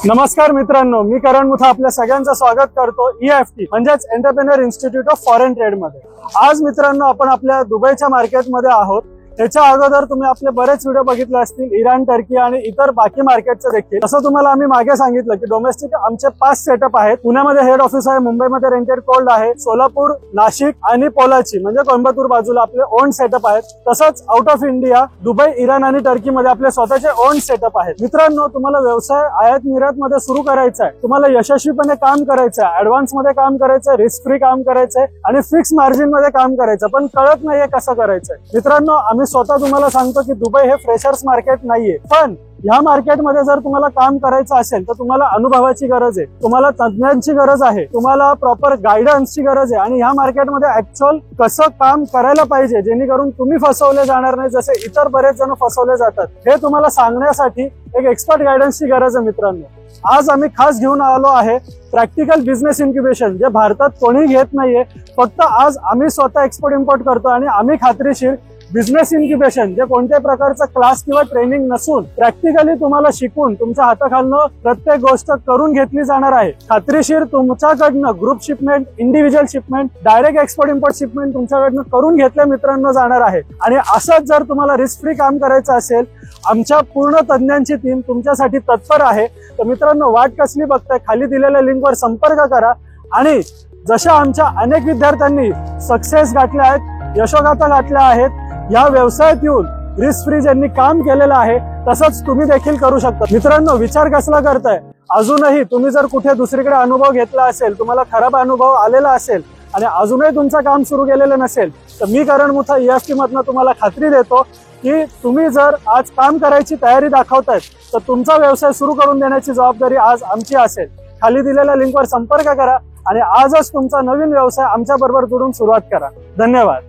नमस्कार मित्रांनो, मी करण मुथा आपल्या सगळ्यांचं स्वागत करतो EFT म्हणजेच entrepreneur institute of foreign trade मध्ये। आज मित्रांनो आपण आपल्या दुबईच्या मार्केटमध्ये आहोत। त्याच्या अगोदर तुम्ही आपले बरेच व्हिडिओ बघितले असतील इराण, टर्की आणि इतर बाकी मार्केटचे देखील। तसं तुम्हाला आम्ही मागे सांगितलं की डोमेस्टिक आमचे 5 सेटअप आहेत। पुण्यामध्ये हेड ऑफिस आहे, मुंबईमध्ये रेंटेड कोल्ड आहे, सोलापूर, नाशिक आणि पोलाची म्हणजे कोयंबतूर बाजूला आपले ओन सेटअप आहेत। तसंच out of India Dubai, Iran आणि टर्की मध्ये आपले स्वतःचे ओन सेटअप आहेत। मित्रांनो, तुम्हाला व्यवसाय आयात निर्यात मध्ये सुरू करायचा आहे, तुम्हाला यशस्वीपणे काम करायचं आहे, ऍडव्हान्स मध्ये काम करायचं, रिस्क फ्री काम करायचंय आणि फिक्स मार्जिन मध्ये काम करायचं, पण कळत नाहीये कसं करायचंय। मित्रांनो, आम्ही स्वतः तुम्हाला सांगतो की दुबई हे फ्रेशर्स मार्केट नाहीये, पण या मार्केटमध्ये जर तुम्हाला काम करायचं असेल तर तुम्हाला अनुभवाची गरज आहे, तुम्हाला तज्ञांची गरज आहे, तुम्हाला प्रॉपर गायडन्सची गरज आहे आणि या मार्केटमध्ये ऍक्च्युअल कसं काम करायला पाहिजे जेणेकरून तुम्ही फसवले जाणार नाही जसे इतर बरेच जण फसवले जातात, हे तुम्हाला सांगण्यासाठी एक एक्सपर्ट गायडन्सची गरज आहे। मित्रांनो, आज आम्ही खास घेऊन आलो आहे प्रॅक्टिकल बिझनेस इन्क्युबेशन, जे भारतात कोणी घेत नाहीये। फक्त आज आम्ही स्वतः एक्सपोर्ट इम्पोर्ट करतो आणि आम्ही खात्रीशीर बिझनेस इन्क्युबेशन जे कोणत्याही प्रकारचा क्लास किंवा ट्रेनिंग नसून प्रॅक्टिकली तुम्हाला शिकून तुमच्या हाताखालनं प्रत्येक गोष्ट करून घेतली जाणार आहे। खात्रीशीर तुमच्याकडनं group shipment, individual shipment, direct export import shipment तुमच्याकडनं करून घेतल्या मित्रांनो जाणार आहे। आणि असंच जर तुम्हाला रिस्क फ्री काम करायचं असेल, आमच्या पूर्ण तज्ञांची टीम तुमच्यासाठी तत्पर आहे। तर मित्रांनो, वाट कसली बघताय, खाली दिलेल्या लिंकवर संपर्क करा आणि जशा आमच्या अनेक विद्यार्थ्यांनी सक्सेस गाठल्या आहेत, यशोगाथा गाठल्या आहेत, या व्यवसायात येऊन रिस्क फ्री ज्यांनी काम केलेलं आहे, तसंच तुम्ही देखील करू शकता। मित्रांनो, विचार कसला करताय? अजूनही तुम्ही जर कुठे दुसरीकडे अनुभव घेतला असेल, तुम्हाला खराब अनुभव आलेला असेल आणि अजूनही तुमचं काम सुरू केलेलं नसेल, तर मी करण मुथा EFT मधनं तुम्हाला खात्री देतो की तुम्ही जर आज काम करायची तयारी दाखवतायत तर तुमचा व्यवसाय सुरू करून देण्याची जबाबदारी आज आमची असेल। खाली दिलेल्या लिंकवर संपर्क करा आणि आजच तुमचा नवीन व्यवसाय आमच्या बरोबर जोडून सुरुवात करा। धन्यवाद।